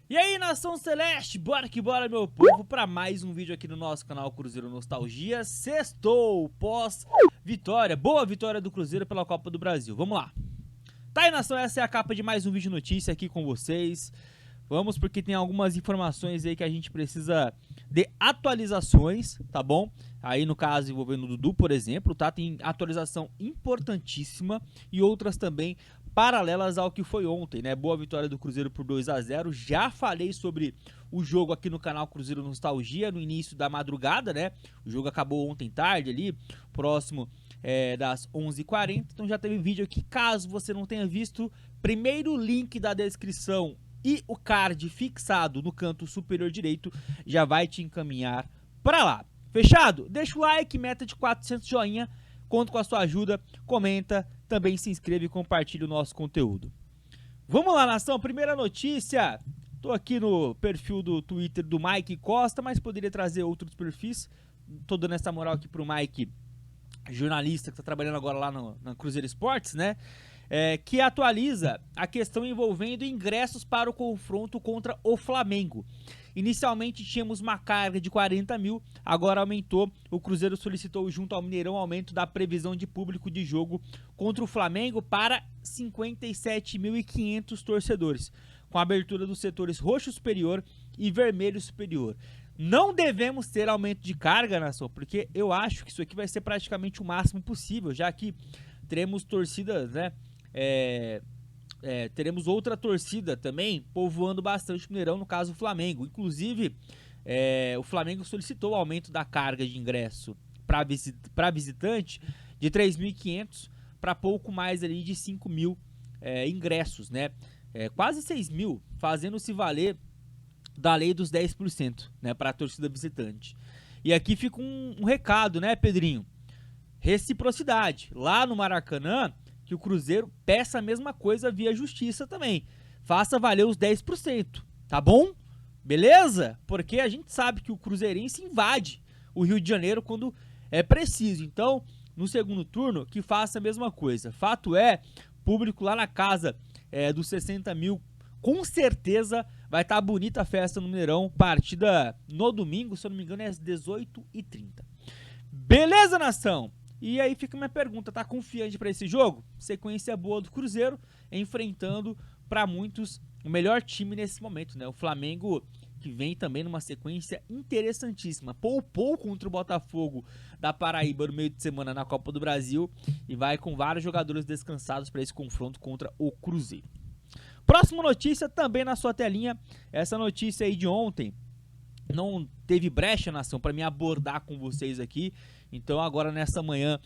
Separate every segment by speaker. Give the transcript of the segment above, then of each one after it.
Speaker 1: E aí, Nação Celeste, bora que bora, meu povo, para mais um vídeo aqui no nosso canal Cruzeiro Nostalgia. Sextou, pós-vitória, boa vitória do Cruzeiro pela Copa do Brasil. Vamos lá. Tá aí, Nação, essa é a capa de mais um vídeo notícia aqui com vocês. Vamos, porque tem algumas informações aí que a gente precisa de atualizações, tá bom? Aí, no caso, envolvendo o Dudu, por exemplo, tá? Tem atualização importantíssima e outras também paralelas ao que foi ontem, né? Boa vitória do Cruzeiro por 2-0. Já falei sobre o jogo aqui no canal Cruzeiro Nostalgia no início da madrugada, né? O jogo acabou ontem tarde ali, próximo das 11h40. Então já teve vídeo aqui, caso você não tenha visto, primeiro link da descrição e o card fixado no canto superior direito já vai te encaminhar para lá. Fechado? Deixa o like, meta de 400 joinha, conto com a sua ajuda, comenta, também se inscreva e compartilhe o nosso conteúdo. Vamos lá, nação, primeira notícia. Tô aqui no perfil do Twitter do Mike Costa, mas poderia trazer outros perfis. Tô dando essa moral aqui pro Mike, jornalista que tá trabalhando agora lá na Cruzeiro Esportes, né? Que atualiza a questão envolvendo ingressos para o confronto contra o Flamengo. Inicialmente tínhamos uma carga de 40 mil, agora aumentou. O Cruzeiro solicitou junto ao Mineirão aumento da previsão de público de jogo contra o Flamengo para 57.500 torcedores, com a abertura dos setores roxo superior e vermelho superior. Não devemos ter aumento de carga, nação, porque eu acho que isso aqui vai ser praticamente o máximo possível, já que teremos torcidas, né? Teremos outra torcida também povoando bastante o Mineirão, no caso o Flamengo. Inclusive, o Flamengo solicitou o aumento da carga de ingresso para visitante de 3.500 para pouco mais ali de 5 mil ingressos, né? Quase 6 mil, fazendo-se valer da lei dos 10%, né, para a torcida visitante. E aqui fica um recado, né, Pedrinho? Reciprocidade. Lá no Maracanã, que o Cruzeiro peça a mesma coisa via justiça também. Faça valer os 10%, tá bom? Beleza? Porque a gente sabe que o cruzeirense invade o Rio de Janeiro quando é preciso. Então, no segundo turno, que faça a mesma coisa. Fato é, público lá na casa dos 60 mil, com certeza vai estar bonita a festa no Mineirão. Partida no domingo, se eu não me engano, é às 18h30. Beleza, nação? E aí fica minha pergunta, tá confiante para esse jogo? Sequência boa do Cruzeiro, enfrentando para muitos o melhor time nesse momento, né? O Flamengo, que vem também numa sequência interessantíssima. Poupou contra o Botafogo da Paraíba no meio de semana na Copa do Brasil e vai com vários jogadores descansados para esse confronto contra o Cruzeiro. Próxima notícia também na sua telinha, essa notícia aí de ontem. Não teve brecha, nação, para me abordar com vocês aqui. Então agora nessa manhã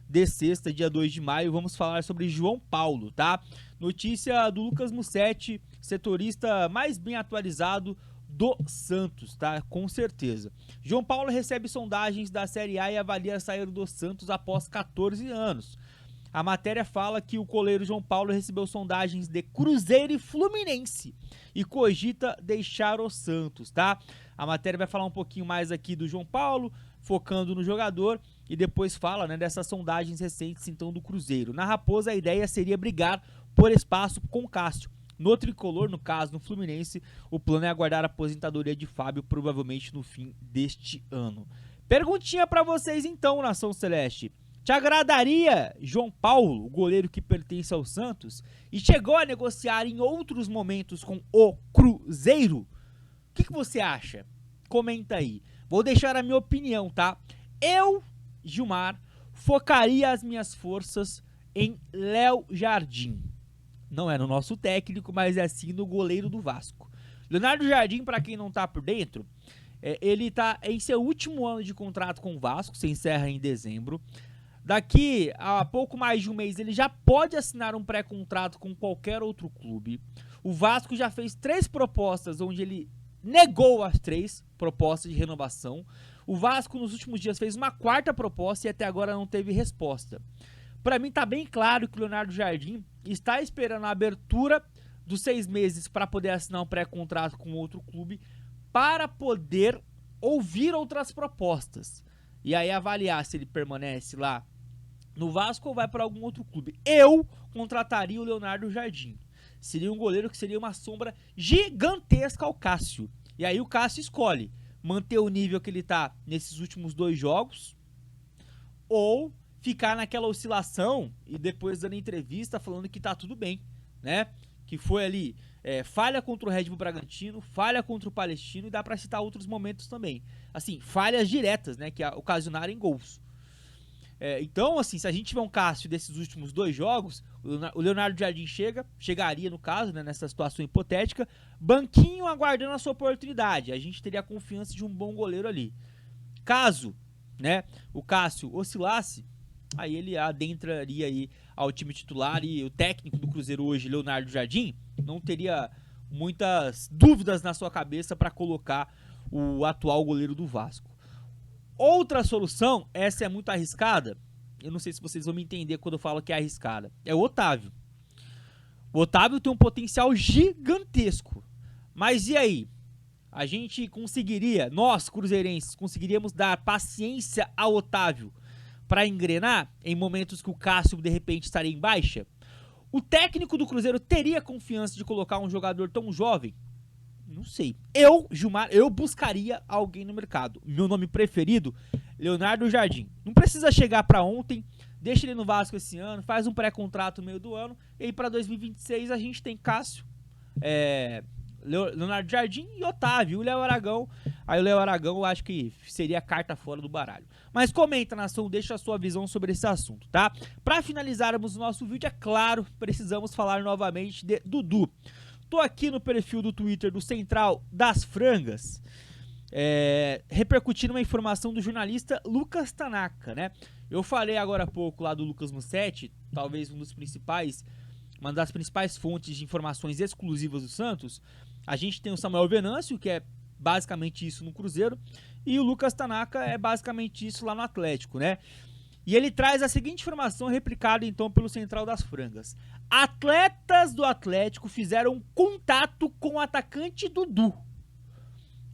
Speaker 1: de sexta, dia 2 de maio, vamos falar sobre João Paulo, tá? Notícia do Lucas Mussetti, setorista mais bem atualizado do Santos, tá? Com certeza. João Paulo recebe sondagens da Série A e avalia sair do Santos após 14 anos. A matéria fala que o goleiro João Paulo recebeu sondagens de Cruzeiro e Fluminense e cogita deixar o Santos, tá? A matéria vai falar um pouquinho mais aqui do João Paulo, focando no jogador, e depois fala, né, dessas sondagens recentes então do Cruzeiro. Na Raposa a ideia seria brigar por espaço com o Cássio. No tricolor, no caso no Fluminense, o plano é aguardar a aposentadoria de Fábio provavelmente no fim deste ano. Perguntinha pra vocês então, Nação Celeste. Te agradaria João Paulo, o goleiro que pertence ao Santos, e chegou a negociar em outros momentos com o Cruzeiro? O que você acha? Comenta aí. Vou deixar a minha opinião, tá? Eu, Gilmar, focaria as minhas forças em Léo Jardim. Não é no nosso técnico, mas é sim no goleiro do Vasco. Leonardo Jardim, para quem não tá por dentro, ele tá em seu último ano de contrato com o Vasco, se encerra em dezembro. Daqui a pouco mais de um mês ele já pode assinar um pré-contrato com qualquer outro clube. O Vasco já fez 3 propostas onde ele negou as 3 propostas de renovação. O Vasco nos últimos dias fez uma 4ª proposta e até agora não teve resposta. Para mim tá bem claro que o Leonardo Jardim está esperando a abertura dos 6 meses para poder assinar um pré-contrato com outro clube, para poder ouvir outras propostas e aí avaliar se ele permanece lá no Vasco ou vai para algum outro clube. Eu contrataria o Leonardo Jardim. seria um goleiro que seria uma sombra gigantesca ao Cássio. E aí o Cássio escolhe manter o nível que ele tá nesses últimos 2 jogos ou ficar naquela oscilação e depois dando entrevista falando que tá tudo bem, né? Que foi ali falha contra o Red Bull Bragantino, falha contra o Palestino e dá pra citar outros momentos também. Assim, falhas diretas, né? Que ocasionaram em gols. Então, assim, se a gente tiver um Cássio desses últimos 2 jogos, o Leonardo Jardim chegaria no caso, né, nessa situação hipotética, banquinho aguardando a sua oportunidade. A gente teria a confiança de um bom goleiro ali. Caso, né, o Cássio oscilasse, aí ele adentraria aí ao time titular e o técnico do Cruzeiro hoje, Leonardo Jardim, não teria muitas dúvidas na sua cabeça para colocar o atual goleiro do Vasco. Outra solução, essa é muito arriscada, eu não sei se vocês vão me entender quando eu falo que é arriscada, é o Otávio. O Otávio tem um potencial gigantesco, mas e aí? A gente conseguiria, nós cruzeirenses, conseguiríamos dar paciência ao Otávio para engrenar em momentos que o Cássio de repente estaria em baixa? O técnico do Cruzeiro teria confiança de colocar um jogador tão jovem? Não sei. Gilmar, eu buscaria alguém no mercado. Meu nome preferido, Leonardo Jardim. Não precisa chegar para ontem, deixa ele no Vasco esse ano, faz um pré-contrato no meio do ano, e aí para 2026 a gente tem Cássio, Leonardo Jardim e Otávio, o Léo Aragão. Aí o Léo Aragão eu acho que seria a carta fora do baralho. Mas comenta, nação, deixa a sua visão sobre esse assunto, tá? Para finalizarmos o nosso vídeo, é claro, precisamos falar novamente de Dudu. Tô aqui no perfil do Twitter do Central das Frangas, repercutindo uma informação do jornalista Lucas Tanaka, né? Eu falei agora há pouco lá do Lucas Mussetti, talvez uma das principais fontes de informações exclusivas do Santos. A gente tem o Samuel Venâncio, que é basicamente isso no Cruzeiro, e o Lucas Tanaka é basicamente isso lá no Atlético, né? E ele traz a seguinte informação replicada então pelo Central das Frangas. Atletas do Atlético fizeram contato com o atacante Dudu,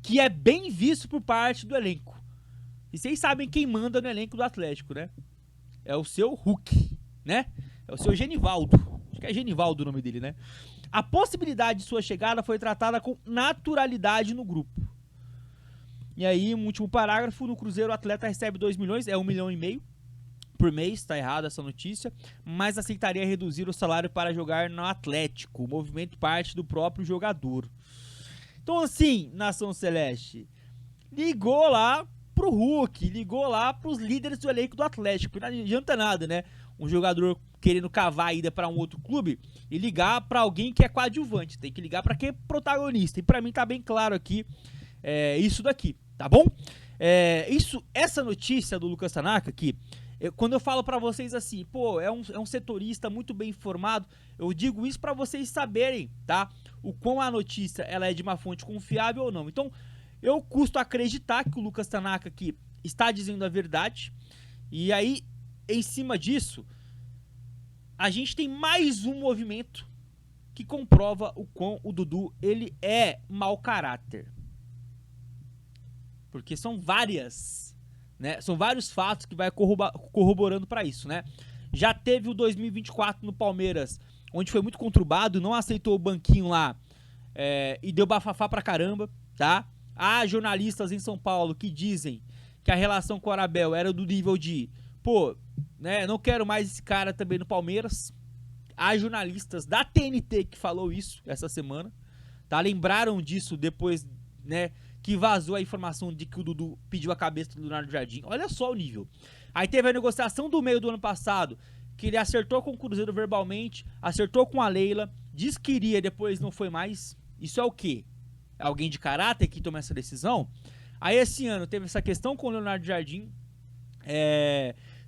Speaker 1: que é bem visto por parte do elenco. E vocês sabem quem manda no elenco do Atlético, né? É o seu Hulk, né? É o seu Genivaldo. Acho que é Genivaldo o nome dele, né? A possibilidade de sua chegada foi tratada com naturalidade no grupo. E aí, um último parágrafo, no Cruzeiro o atleta recebe 2 milhões, 1,5 milhão por mês, tá errado essa notícia, mas aceitaria reduzir o salário para jogar no Atlético. O movimento parte do próprio jogador. Então assim, Nação Celeste, ligou lá pro Hulk, ligou lá pros líderes do elenco do Atlético. Não adianta nada, né? Um jogador querendo cavar a ida para um outro clube e ligar para alguém que é coadjuvante. Tem que ligar para quem é protagonista. E para mim tá bem claro aqui isso daqui, tá bom? Essa notícia do Lucas Tanaka aqui, quando eu falo pra vocês assim, pô, é um setorista muito bem informado, eu digo isso pra vocês saberem, tá? O quão a notícia ela é de uma fonte confiável ou não. Então, eu custo acreditar que o Lucas Tanaka aqui está dizendo a verdade. E aí, em cima disso, a gente tem mais um movimento que comprova o quão o Dudu ele é mau caráter. Porque são várias, né? São vários fatos que vai corroborando para isso, né? Já teve o 2024 no Palmeiras, onde foi muito conturbado, não aceitou o banquinho lá e deu bafafá pra caramba, tá? Há jornalistas em São Paulo que dizem que a relação com o Arabel era do nível de, pô, né, não quero mais esse cara também no Palmeiras. Há jornalistas da TNT que falou isso essa semana, tá? Lembraram disso depois, né, que vazou a informação de que o Dudu pediu a cabeça do Leonardo Jardim. Olha só o nível. Aí teve a negociação do meio do ano passado, que ele acertou com o Cruzeiro verbalmente, acertou com a Leila, disse que iria, depois não foi mais. Isso é o quê? É alguém de caráter que toma essa decisão? Aí esse ano teve essa questão com o Leonardo Jardim,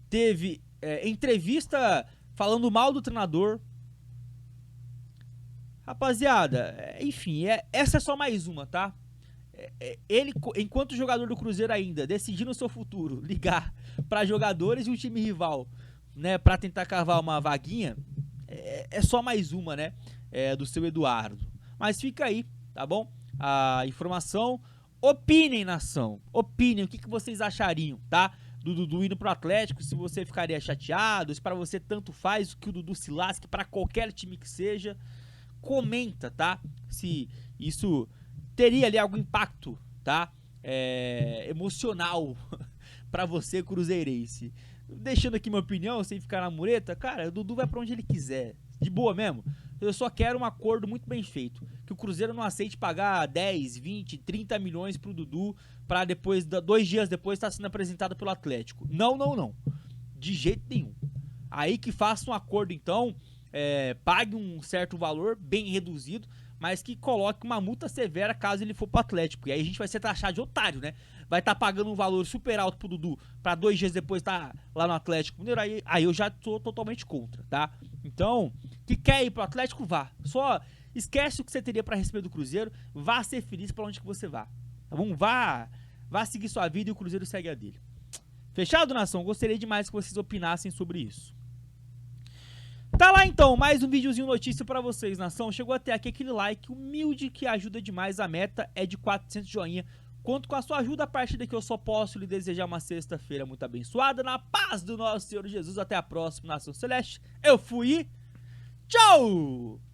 Speaker 1: teve entrevista falando mal do treinador. Rapaziada, enfim, essa é só mais uma, tá? Ele, enquanto jogador do Cruzeiro ainda, decidindo o seu futuro, ligar para jogadores e um time rival, né, para tentar cavar uma vaguinha, é só mais uma, né, do seu Eduardo. Mas fica aí, tá bom? A informação. Opinem, nação. Opinem, o que vocês achariam, tá? Do Dudu indo pro Atlético, se você ficaria chateado, se para você tanto faz que o Dudu se lasque para qualquer time que seja. comenta, tá? Se isso teria ali algum impacto, tá? Emocional pra você, cruzeirense. Deixando aqui minha opinião, sem ficar na mureta, cara, o Dudu vai pra onde ele quiser. De boa mesmo. Eu só quero um acordo muito bem feito. Que o Cruzeiro não aceite pagar 10, 20, 30 milhões pro Dudu pra depois, 2 dias depois, estar sendo apresentado pelo Atlético. Não, não, não. De jeito nenhum. Aí que faça um acordo, então, pague um certo valor, bem reduzido, mas que coloque uma multa severa caso ele for pro Atlético. E aí a gente vai ser taxado de otário, né? Vai estar pagando um valor super alto pro Dudu pra 2 dias depois estar lá no Atlético Mineiro. Aí eu já tô totalmente contra, tá? Então, que quer ir pro Atlético, vá. Só esquece o que você teria pra receber do Cruzeiro. Vá ser feliz pra onde que você vá. Tá bom? Vá seguir sua vida e o Cruzeiro segue a dele. Fechado, nação? Gostaria demais que vocês opinassem sobre isso. Tá lá então, mais um videozinho notícia pra vocês, nação. Chegou até aqui aquele like humilde que ajuda demais. A meta é de 400 joinha. Conto com a sua ajuda. A partir daqui eu só posso lhe desejar uma sexta-feira muito abençoada. Na paz do nosso Senhor Jesus. Até a próxima, nação celeste. Eu fui e tchau!